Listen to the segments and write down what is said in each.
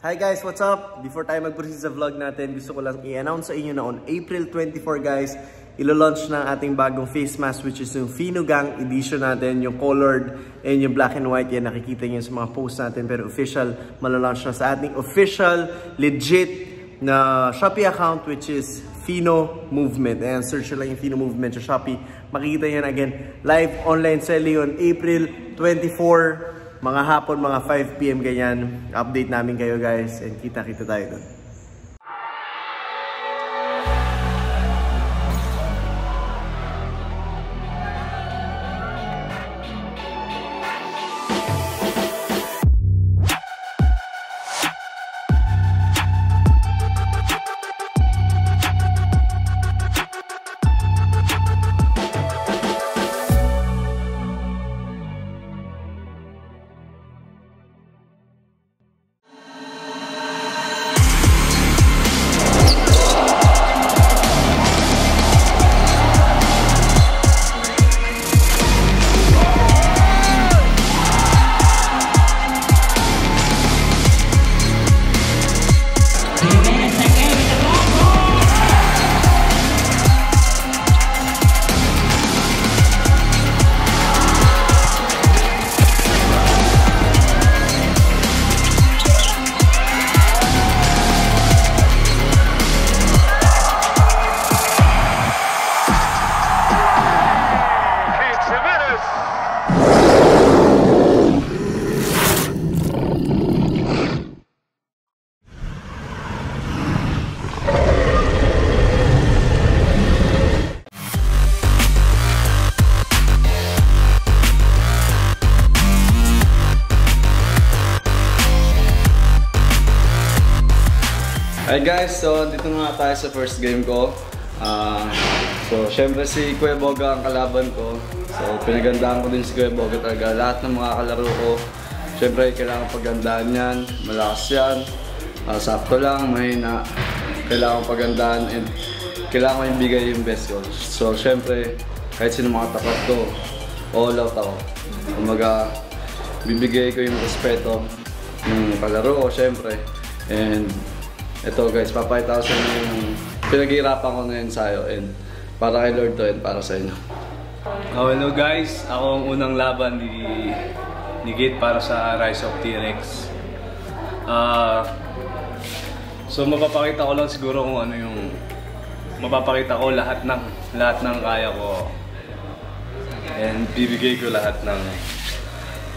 Hi guys, what's up? Before tayo mag-proceed sa vlog natin, gusto ko lang i-announce sa inyo na on April 24 guys, ilo-launch ng ating bagong face mask which is yung Fino Gang edition natin, yung colored and yung black and white. Yan, nakikita nyo sa mga posts natin, pero official, malalaunch na sa ating official, legit na Shopee account which is Fino Movement. Ayan, search lang yung Fino Movement sa Shopee. Makikita nyo again, live online selling on April 24. Mga hapon, mga 5 PM ganyan. Update namin kayo guys and kita-kita tayo doon. Hi guys, so dito na tayo sa first game ko. So syempre si Kuya Boga ang kalaban ko. So pinagandaan ko din si Kuya Boga talaga. Lahat ng mga kalaro ko, syempre kailangan pagandaan yan. Malakas yan, sakto lang, mahina. Kailangan pagandaan and kailangan ko ibigay yung best ko. So syempre kahit sino makatapat ko, all out ako. Kumaga bibigay ko yung respeto ng kalaro ko syempre. And ito guys, papakita ko sa inyo yung pinag-iirapan ko na yun sa'yo and para kay Lord to and para sa inyo. Hello guys, ako ang unang laban ni Gate para sa Rise of TREX. So mapapakita ko lang siguro kung ano yung mapapakita ko lahat ng kaya ko and bibigay ko lahat ng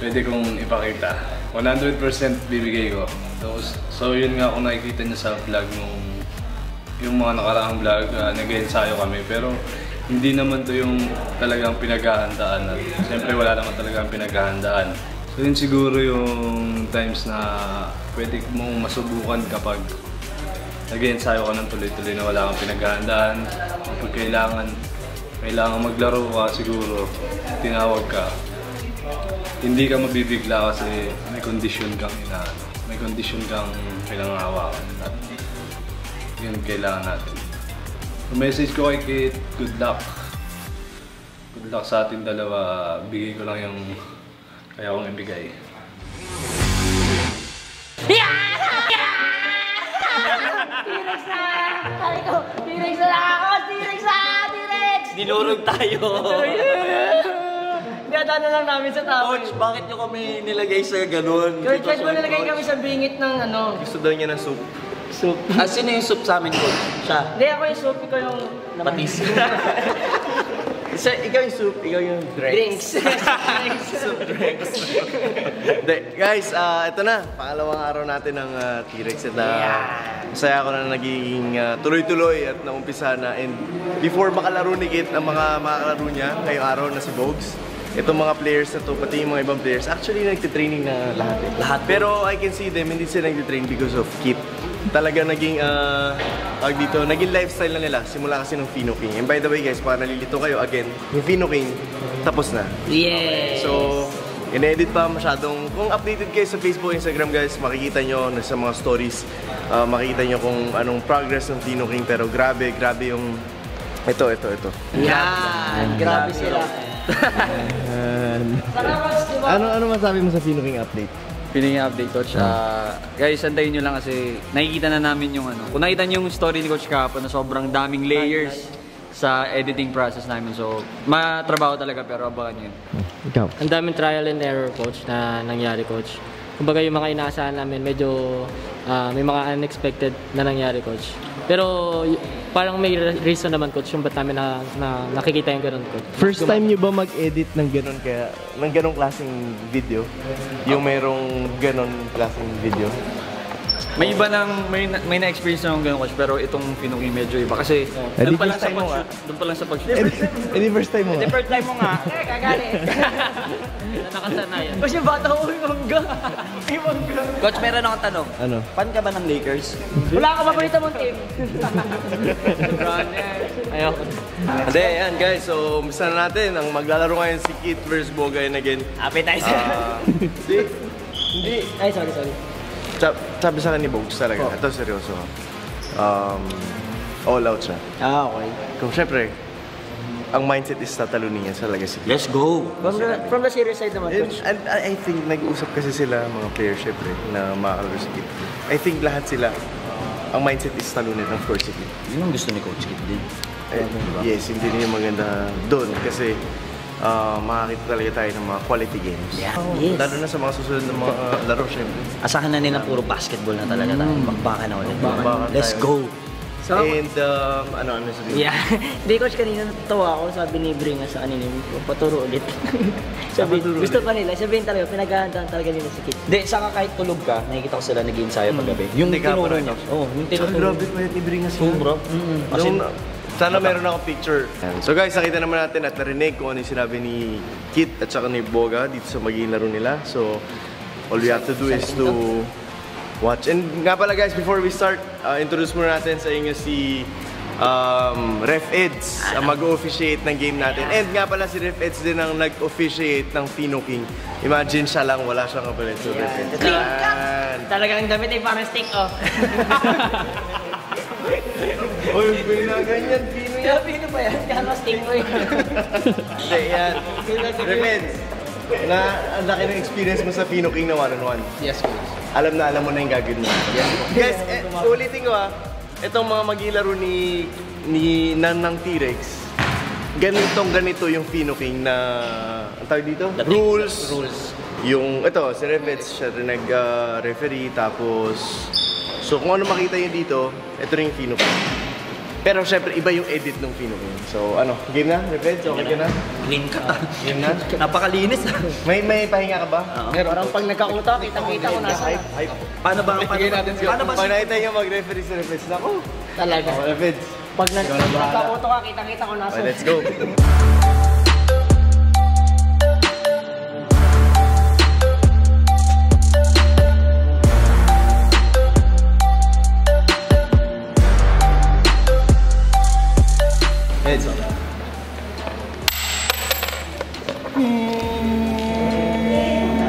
pwede kong ipakita. 100% bibigay ko. So yun nga kung nakikita niyo sa vlog yung mga nakaraang vlog, nag-ensayo kami pero hindi naman to yung talagang pinaghahandaan. Siyempre wala naman talagang pinaghahandaan. So yun siguro yung times na pwede mong masubukan kapag nag-ensayo ka ng tuloy-tuloy na wala kang pinaghahandaan. Kapag kailangan maglaro ka siguro, tinawag ka. Hindi ka mabibigla kasi may kondisyon kang may kondisyon kang kailangan hawakan at yun kailangan natin. So message ko kay Kate, good luck. Good luck sa ating dalawa. Bigay ko lang yung kaya kong ibigay. T-Rex na! Sabi ko, T-Rex na lang ako! T-Rex na! T-Rex! Dinurog tayo! Dinadaan na lang namin sa tao. Coach, bakit nyo kami nilagay sa ganun? Coach, bakit mo nilagay kami sa bingit ng ano? Gusto daw niya ng soup. Soup. Sino yung soup sa amin, Coach? Siya. Hindi, ako yung soup, ikaw yung... Patis. Ikaw yung soup, ikaw yung drinks. Soup drinks. Guys, ito na. Pangalawang araw natin ng T-Rex. Masaya ako na naging tuloy-tuloy at naumpisa na. And before makalaro ni Kit ang mga makalaro niya ngayong araw na si Bogs, itong mga players na to, pati yung mga ibang players, actually nagtitraining na lahat eh. Lahat. Pero I can see them, hindi sila nagtitrain because of Kit. Talaga naging, naging lifestyle na nila, simula kasi ng Fino King. And by the way guys, para nalilito kayo, again, yung Fino King, tapos na. Yeah! So, in-edit pa masyadong, kung updated kayo sa Facebook, Instagram guys, makikita nyo sa mga stories, makikita nyo kung anong progress ng Fino King. Pero grabe yung, ito. Yan! Grabe sila. Ano masabi mo sa Fino King update? Feeling update, Coach. Guys, antayin nyo lang kasi nakikita na namin yung ano. Kung nakita nyo yung story ni Coach kahapon na sobrang daming layers sa editing process namin. So, matrabaho talaga pero abangan nyo yun. Ikaw? Ang daming trial and error, Coach, na nangyari, Coach. Kumbaga yung mga inaasahan namin, medyo may mga unexpected na nangyari, Coach. Pero parang may reason naman, Coach, yung ba't namin na nakikita yung ganun, Coach. First time nyo ba mag-edit ng ganun kaya ng ganung klaseng video? Yung merong ganun klaseng video? May iba may na-experience na akong ganun, Coach, pero itong Pinuking medyo iba kasi doon pa lang sa pag-shoot. Any first time mo? First time mo nga. Kagalit. Nakasanayan. Kasi bata ko yung mangga. Yung mangga. Coach, meron akong tanong. Ano? Fan ka ba ng Lakers? Wala ka paborito mong team. Ayoko. Hindi, yan guys. So, umpisa na natin. Ang maglalaro ngayon si Kit versus BOGA and again. Appetizer. Hindi. Ay, sorry. Sabi sa akin ni Bogs talaga. Ito seryoso. All out siya. Okay. Kung syempre, ang mindset is tatalunin niya sa legacy. Let's go! From the serious side naman, Coach. And I think nag-uusap kasi sila, mga players syempre, na makakalaro si Kit. I think lahat sila, ang mindset is talunin, of course, si Kit. Yun ang gusto ni Coach Kit din. Yes, hindi niya maganda doon kasi makakita talaga tayo ng mga quality games. Yeah. Yes. Lalo na sa mga susunod na mga laro, syempre. Asahan na nila puro basketball na talaga tayo. Bakbakan na ulit. Bakbakan Let's tayo. go! And, ano sabihin? Yeah. Hindi, Coach, kanina natawa ako. Sabi ni Bringa sa kanina, paturo ulit. Sabi, gusto pa nila. Sabihin talaga, pinaghahandaan talaga nila si Kit. Hindi, saka kahit tulog ka, nakikita ko sila nag-ensayo paggabi. Yung tinuro niya. Oo, yung tinuro. Grabe ko yung ibring nga Sobra. As in, sana meron akong picture. So guys, nakita naman natin at narinig kung ano yung sinabi ni Kit at saka ni BOGA dito sa magiging laro nila. So, all we have to do is to watch. And nga pala guys, before we start, introduce muna natin sa inyo si Ref Eds ang mag-officiate ng game natin. And nga pala si Ref Eds din ang nag-officiate ng Pinuking. Imagine siya lang, wala siyang kapalit. So Ref Eds. Talagang damit ay parang stick off. Uy, ganyan, Pino yan. Pino ba yan? Kaya stick mo yun. Hindi, yan. Ref Eds, ang laki ng experience mo sa Pinuking na one-on-one. Yes, Coach. Alam mo na yung gagawin mo. Guys, ulitin ko itong mga magilaro ni ng T-Rex, ganito yung Pinuking na, ang tawag dito? Rules. Yung, ito, si Refets, siya rin nag-referee, tapos, so kung ano makita yun dito, ito rin yung Pinuking. Pero syempre, iba yung edit ng Pinuking. So, ano, game na, Refets? Okay ka na? Clean cut. Game na? Napakalinis. May pahinga ka ba? Parang pag nagkakuta, kita ko nasa. Paano ba? Paano ba? Pag nakita nyo mag-referee si Refets, ako. Talaga. Refets. Pag nagkakuta ka, kita ko nasa. Okay, let's go. Heads up.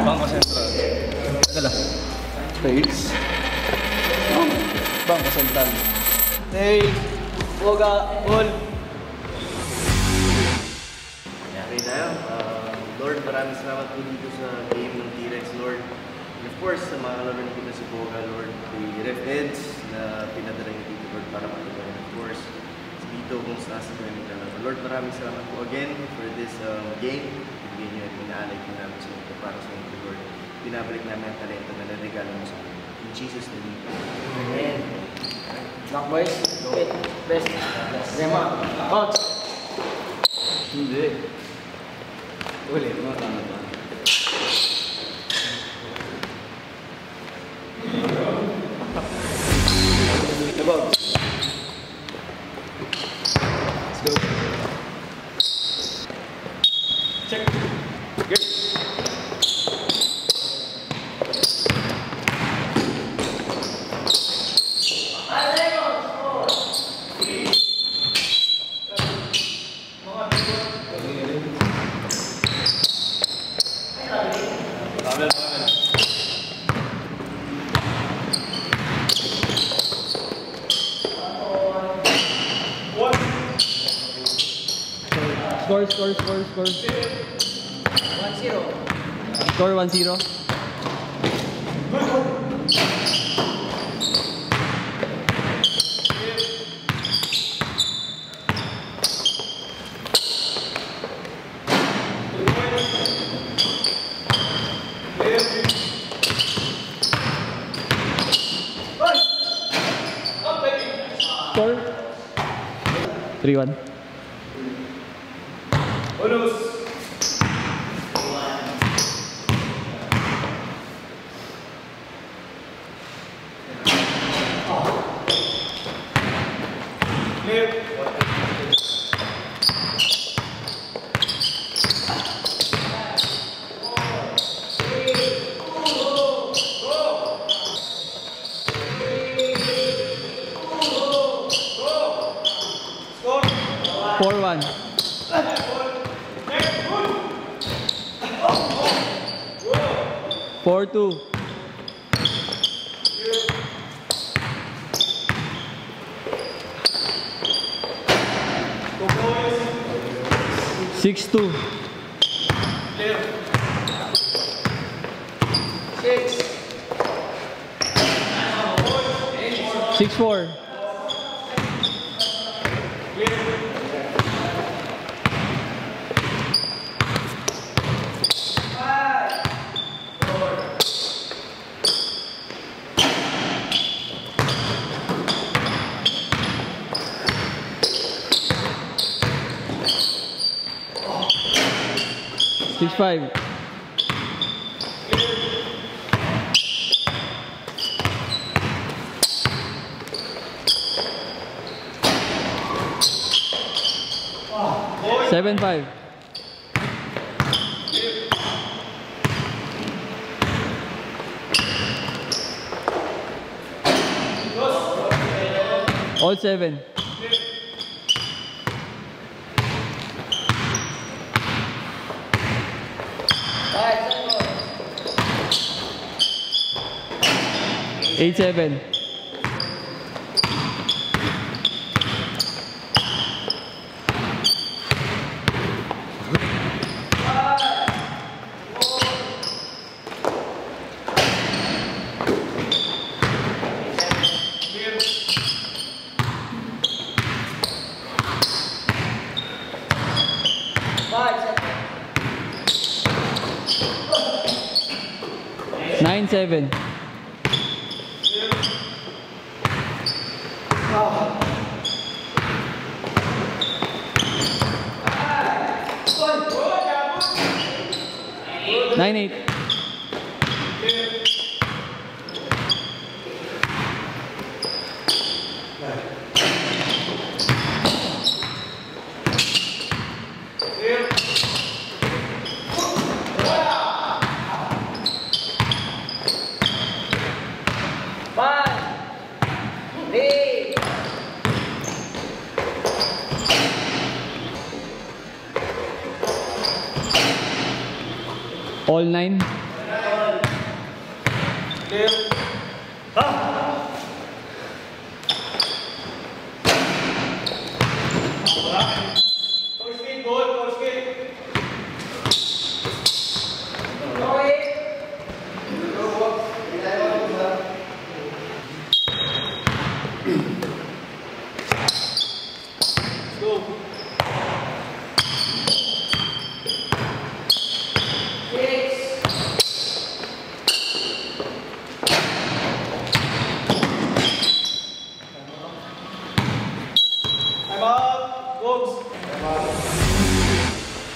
Bangko Central. Dala. Face. Bangko Central. Hey, BOGA, all. Okay tayo. Lord, maraming salamat po dito sa game ng T-Rex, Lord. And of course, sa mga kalaro kita si BOGA, Lord. Kay Ref Eds na pinadala niyo dito, Lord, para matuloy. Of course, dito kung saan sa kami naglalaro. Lord, maraming salamat po again for this game. Ibigay niyo at inaalay ko namin sa inyo para sa inyo, Lord. Pinabalik namin ang talento na naregalo mo sa inyo. In Jesus' name. Amen. Black boys, wait, best. Rema, coach. Hindi. Ulit, mga tama ba? Score. Score 1-0. Score? 3-1. Bonus! Clear. 4-1. 4-2. 6-2. 6-4. 6-5. 7-5. 7. 8-7. 9-7. 9-8. 3. All 9.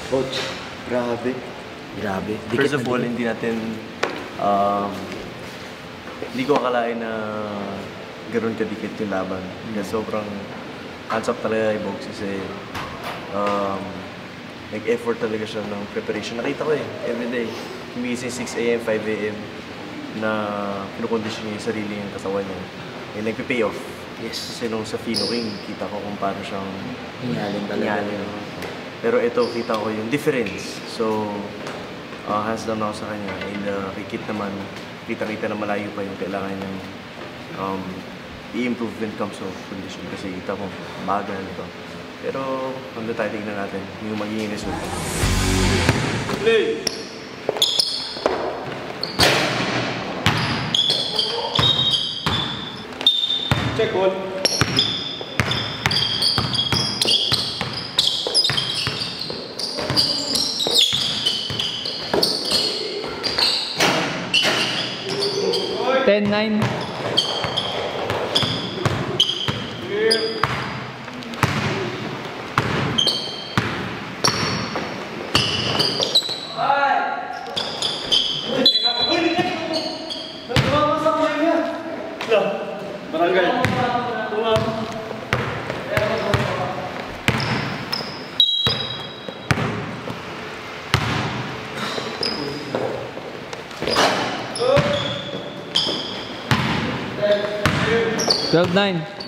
Coach, grabe. Grabe. First of all, hindi ko akalain na gano'n kadikit yung laban. Kasi sobrang hands up talaga kay Bogs kasi nag-effort talaga siya ng preparation. Nakita ko everyday. Kumigising 6 AM, 5 AM na kinukondisyon niya yung sarili yung katawan niya. Nagpe-pay off. Yes. Kasi nung sa Fino King, kita ko kung paano siyang Hinyaling talaga. Pero ito, kita ko yung difference. So, hands down ako sa kanya. And kita na malayo pa yung kailangan niyang i-improve when it comes to condition. Kasi kita ko, baga nito. Pero, kung tayo tignan natin, yung magiging result. Play! Check ball. Ten 9. Barangay. 12-9.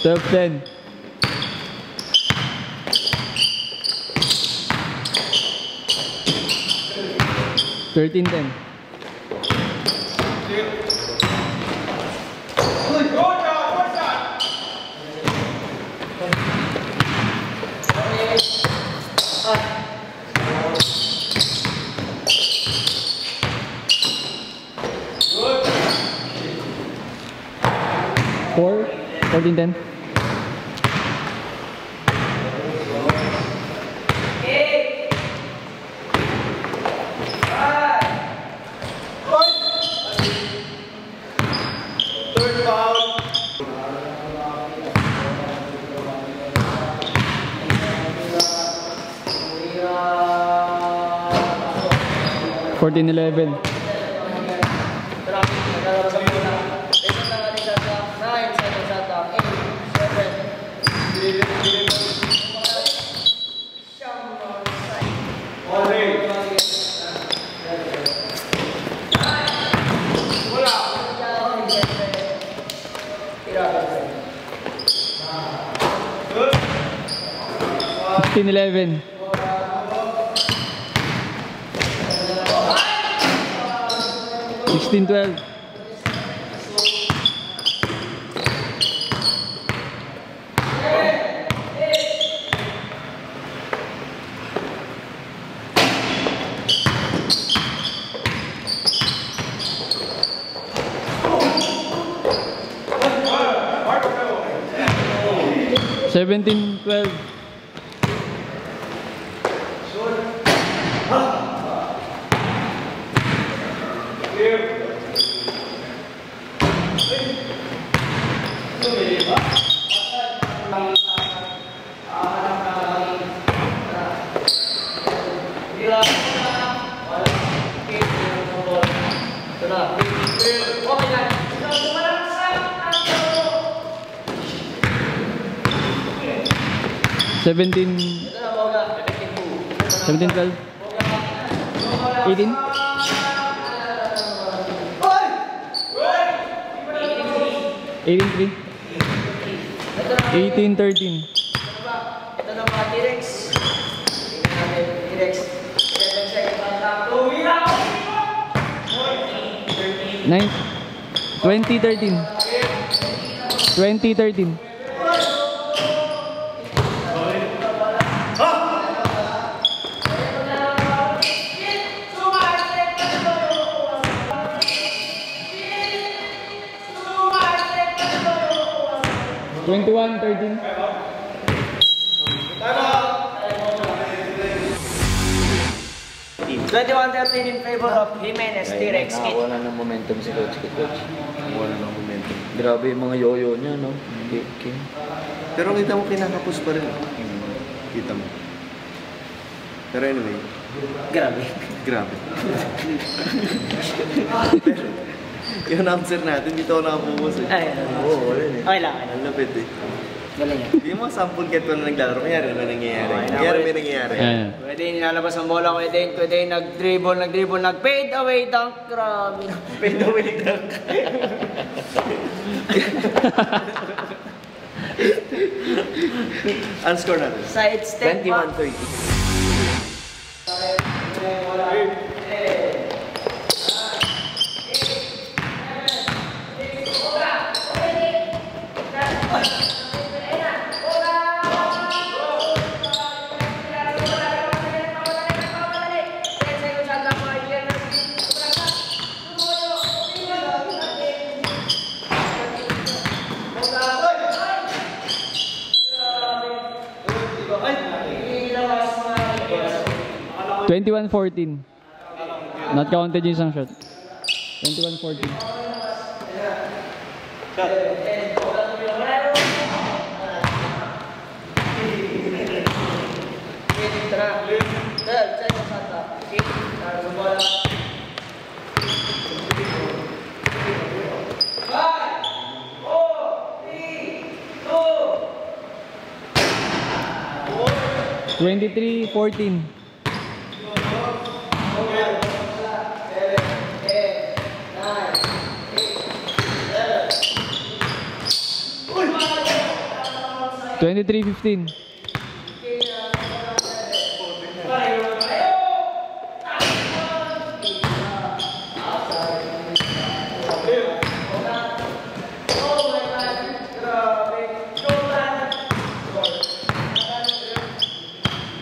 Top 10. Thirteen 10. Four. 14-10. Third foul. 14-11. Fifteen 11. Sixteen 12. Seventeen 12. Seventeen 12. 18. 18-3. 18-13. Ito na mga TREX. TREX. 7 seconds on top. 2013. 2013. Twenty-one 13. 21-13 in favor of Jimenez, TREX. Wala ng momentum si Coach. Wala ng momentum. Grabe yung mga yoyo niya, no? Okay. Pero kita mo kinakapos pa rin. Kita mo. Pero anyway. Grabe. Grabe. Yung announcer natin, dito ako nakapumus eh. Ay, Oo, wala eh. okay lang. Ang lapit eh. Galing yan. Hindi mo sample get ko na naglalaro. Kanyari may nangyayari. Kanyari may nangyayari. Pwede nilalabas ang bola, pwede nag-dribble, nag-fade away dunk. Grabe. Fade away dunk. Ang score natin? Side step 21-30. 21-14. Not counted yung isang shot. 21-14. Shot. 23-14. 23-15.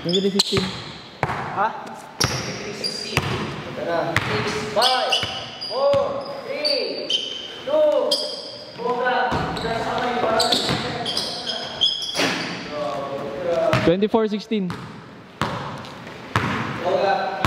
23-15. Ha? 23-16. Tara. 6, 5, 4, 3, 2, boga. 24-16. Boga.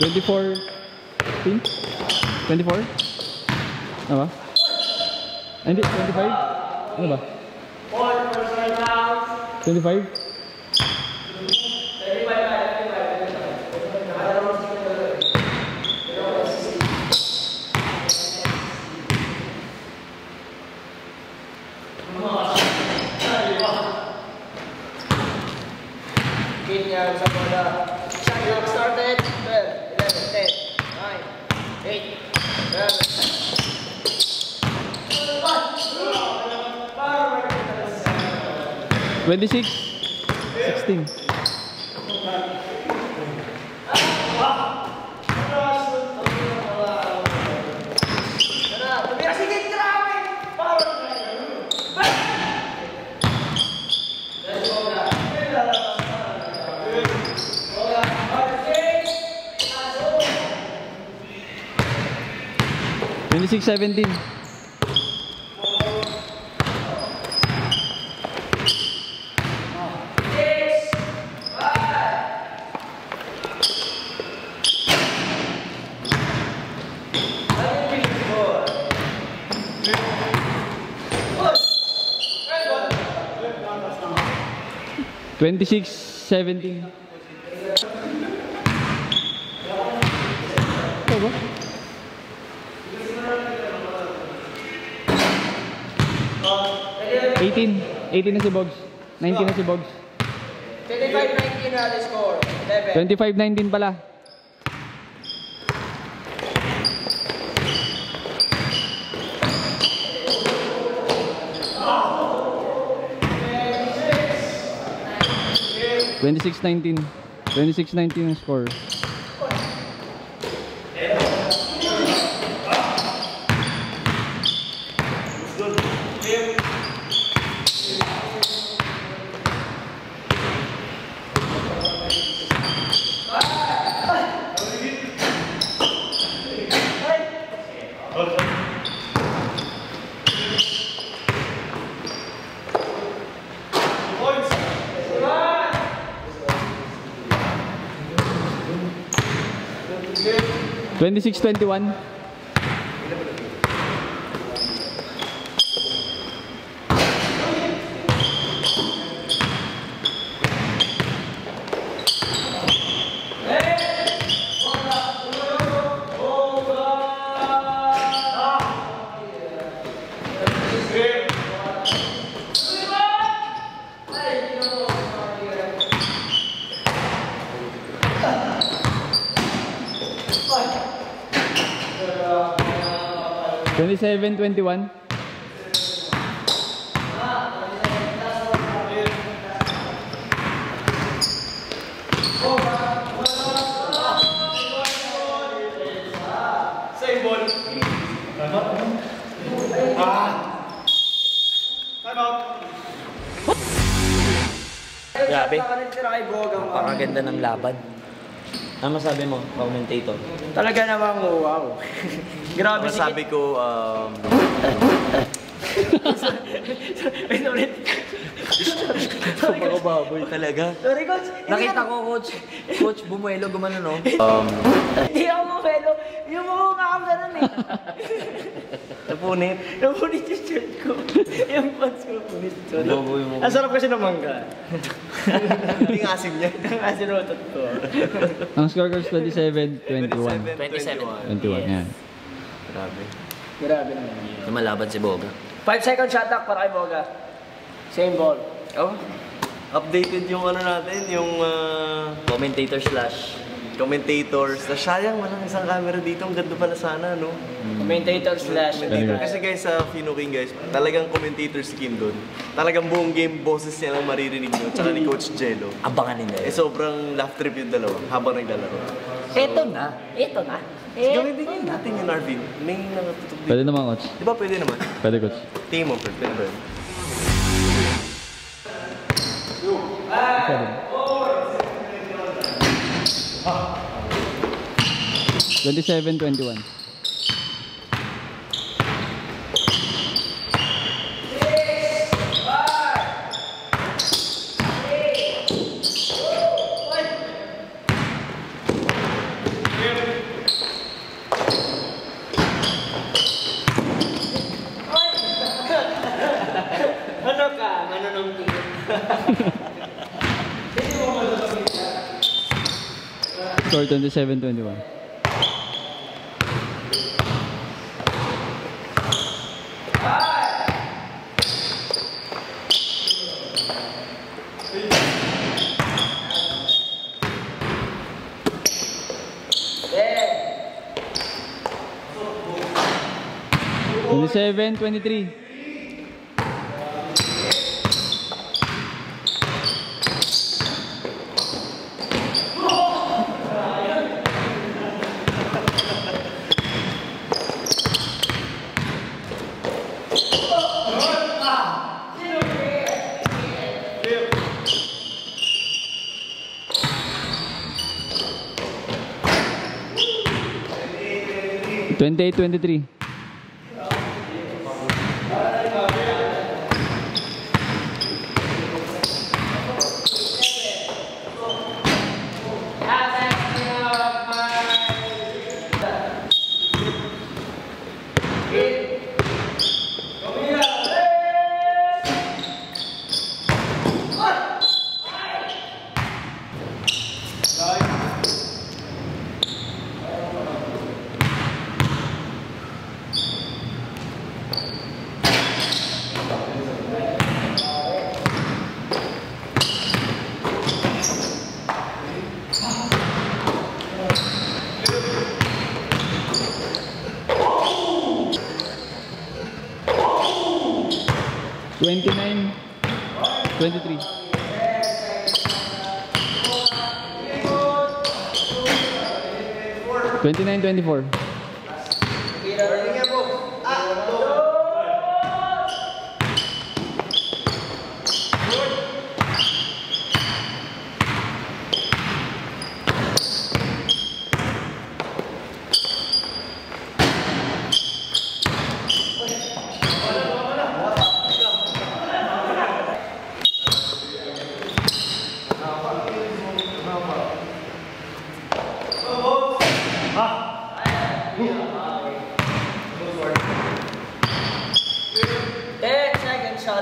24? 24? Ano ba? Hindi, 25? Ano ba? 25? Ganyan sa bola. Shot clock started. 12, 11, 10, 9, 8, 26-16. Six 17. Twenty-six 17. Ito ba? 18 na si Bogs. 19 na si Bogs. 25-19 na the score. 25-19 pala. (26-19) 26-19 ang score. 26-21. Twenty-seven, 21. Same ball. Grabe. Napakaganda ng laban. Ano masabi mo, commentator? Talaga namang wow. Grabe si Masabi ko, Wait ulit. Napakababoy talaga. Sorry, coach. Nakita ko, coach, bumuelo, gumano, no? Hindi ako mapelo. Yung mukha nga akong ganun eh. napunit. Napunit yung shirt ko. Yung pants ko napunit. Sorry. Baboy mo. Ang sarap kasi ng mangga. Hindi ng asim niya. Ang asinutot ko. Ang score coach 27-21. 21, yan. Grabe. Grabe naman. Lumalaban si Boga. 5-second shot clock para kay Boga. Same ball. Oh, updated yung ano natin, yung commentators. Sayang, walang isang camera dito. Ang ganda pala sana, no? Commentator slash. Kasi guys, sa Fino King guys, talagang commentator si Kim doon. Talagang buong game, boses niya lang maririnig nyo. Tsaka ni Coach Jello. Abangan nila yun. Sobrang laugh trip yung dalawa habang naglalaro. Ito na. Gawin din natin yung Arvin. May nakatutok dito. Pwede naman coach. Di ba pwede naman? Pwede coach. Tingin mo, Fred. Pwede ba yun? Pwede. 27-21. Ano ka? Mananong Score 27-21. Yeah. 27-23. Twenty-eight, 23. Twenty-nine, 23. Twenty-nine, 24.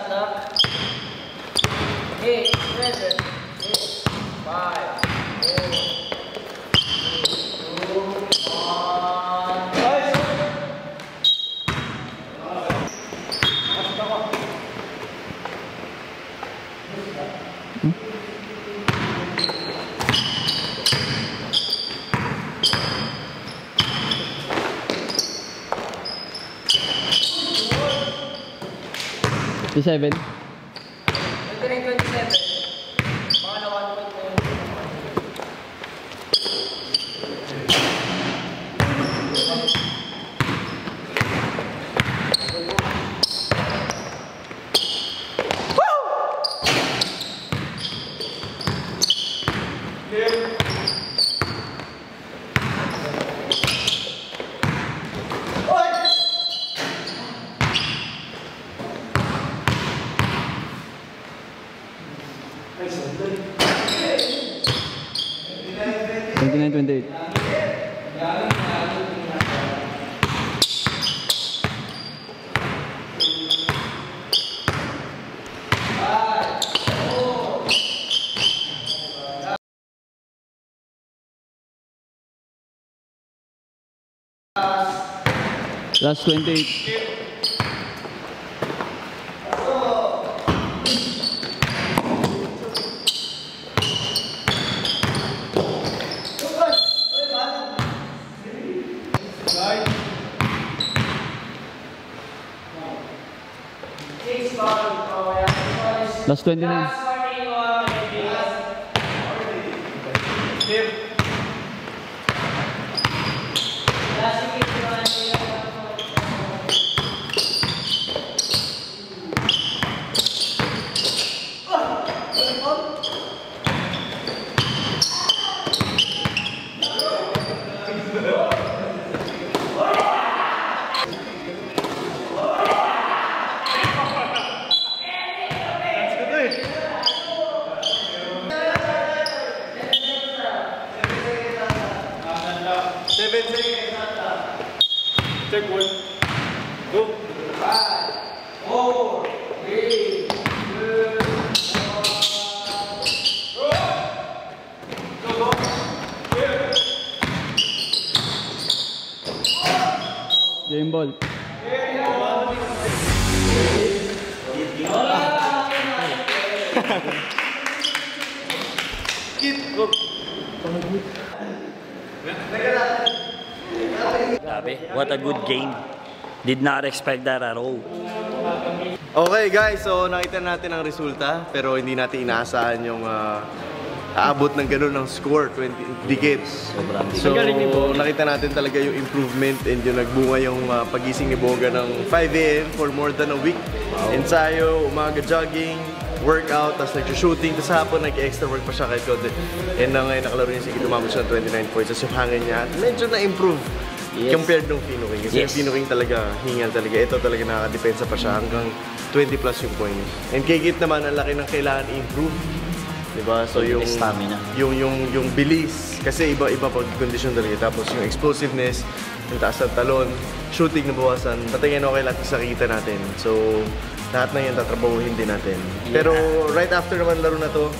shot clock. 8, 7, 6, 5, 4, 3, 2, 1. Nice! 57. 27. Pangalawa naman po. Last 28. Last 29. Check one. Go. 5, 4, 3, 2, 1. Game ball. Grabe, what a good game. Did not expect that at all. Okay guys, so nakita natin ang resulta pero hindi natin inaasahan yung aabot ng ganun ng score, 20 digits. So nakita natin talaga yung improvement and yung nagbunga yung pagising ni Boga ng 5 AM for more than a week. Ensayo, umaga jogging, workout, tapos nag-shooting, tapos hapon nag-extra work pa siya kahit konti. And ngayon nakalaro niya, sige umabot siya ng 29 points, tapos yung hangin niya medyo na-improve. Yes. Compared nung Pino King. Kasi yung Pino King talaga, hingal talaga. Ito talaga nakakadepensa pa siya hanggang 20 plus yung points. And kay Git naman, ang laki ng kailangan i-improve. Diba? So yung stamina. Yung bilis. Kasi iba-iba pag condition talaga. Tapos yung explosiveness, yung taas ng talon, shooting na bawasan. Patingin okay lahat sa kita natin. So lahat na yun tatrabahuhin din natin. Pero right after naman laro na to,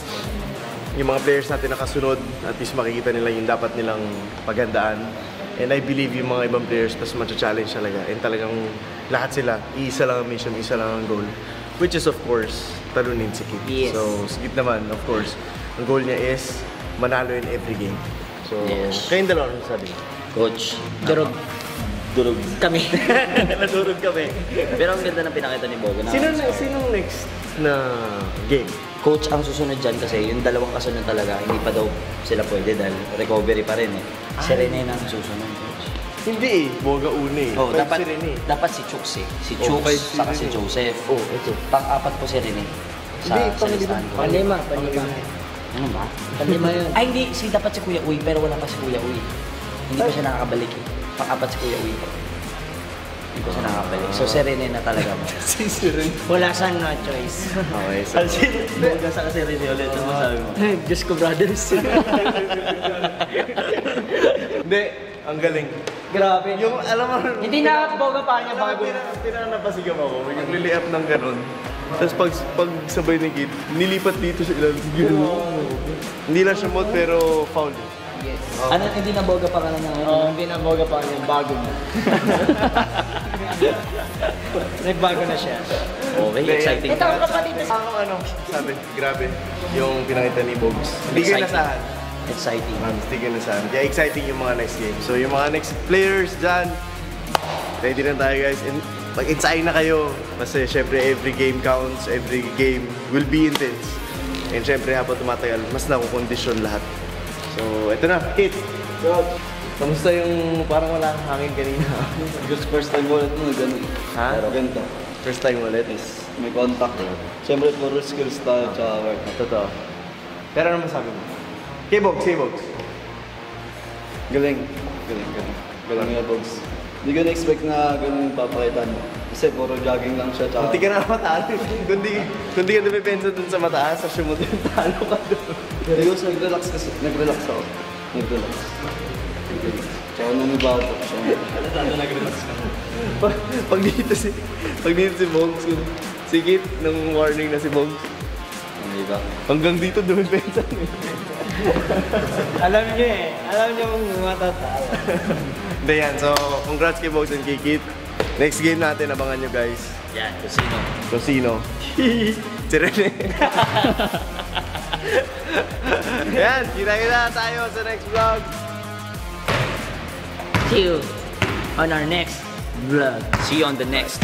yung mga players natin nakasunod, at least makikita nila yung dapat nilang paghandaan. And I believe yung mga ibang players mas matcha-challenge talaga. And talagang lahat sila, isa lang ang mission, isa lang ang goal. Which is of course, talunin si Kit. Yes. So, si Kit naman, of course, ang goal niya is manalo in every game. So, kayong dalawa, ano sabi? Coach, Durog kami. nadurog kami. Pero ang ganda ng pinakita ni Boga na... Sinong next na game? Coach, ang susunod dyan kasi yung dalawang kasunod talaga, hindi pa daw sila pwede dahil recovery pa rin eh. Si Rene na ang susunod, Coach. Hindi eh, Boga una eh. Oh, Si Rene. dapat si Chooks eh. Si Chooks, saka si Joseph. Oh, ito. Pang-apat po si Rene. Sa listahan ko. Panlima. Ano ba? Panlima yun. Ay, hindi. Dapat si Kuya Uy, pero wala pa si Kuya Uy. Hindi pa siya nakakabalik eh. Pang-apat si Kuya Uy. Hindi pa siya nakakabalik. So, si Rene na talaga mo. Si Rene. Wala saan na choice. Okay, so... Boga sa kasi Rene ulit. Ano masabi mo? Diyos ko, brothers. Hindi, ang galing. Grabe. Yung, alam mo... Hindi na Boga pa niya bago. Pinanapasigaw ako, yung lili-up ng ganun. Tapos pag sabay ni Kit, nilipat dito sa ilalim. Hindi lang siya mod pero foul. Yes. Ano, hindi na boga pa ka na ngayon? Oo, hindi na boga pa kanya. Bago na. Nagbago na siya. Okay, exciting. Ito ang kapatid na Ano, sabi, grabe. Yung pinakita ni Bogs. Hindi kayo nasahan. Exciting. Hindi kayo nasahan. Kaya exciting yung mga next game. So yung mga next players dyan, ready na tayo guys. And mag-excited na kayo. Kasi syempre every game counts. Every game will be intense. And syempre habang tumatagal, mas nakukondisyon lahat. So, ito na, Kit. Kamusta yung parang wala kang hangin kanina? Just first time ulit mo, ganun. Ha? Ganito. First time ulit? Yes, may contact. Siyempre, puro skills tayo, tsaka work. Totoo. Pero ano masabi mo? K-Box, K-Box. Galing. Galing nga, Bogs. Hindi ko na-expect na ganun yung papakita mo. Kasi puro jogging lang siya, tsaka... Hindi ka na matalo. Kundi ka dumipensa dun sa mataas, sa shumot yung talo ka dun. Hindi ko nag-relax kasi. Nag-relax ako. Nag-relax. Tsaka nanibaw ko. Nag-relax ka. Pag dito si Bogs, si Kit, nung warning na si Bogs. Hindi ba? Hanggang dito dumipensa. Alam niyo Alam niyo kung matatalo. Hindi yan. So, congrats kay Bogs and kay Kit. Next game natin, abangan nyo guys. Yan, Cosino. Cosino. Si Rene. Yan, kita-kita tayo sa next vlog. See you on our next vlog. See you on the next.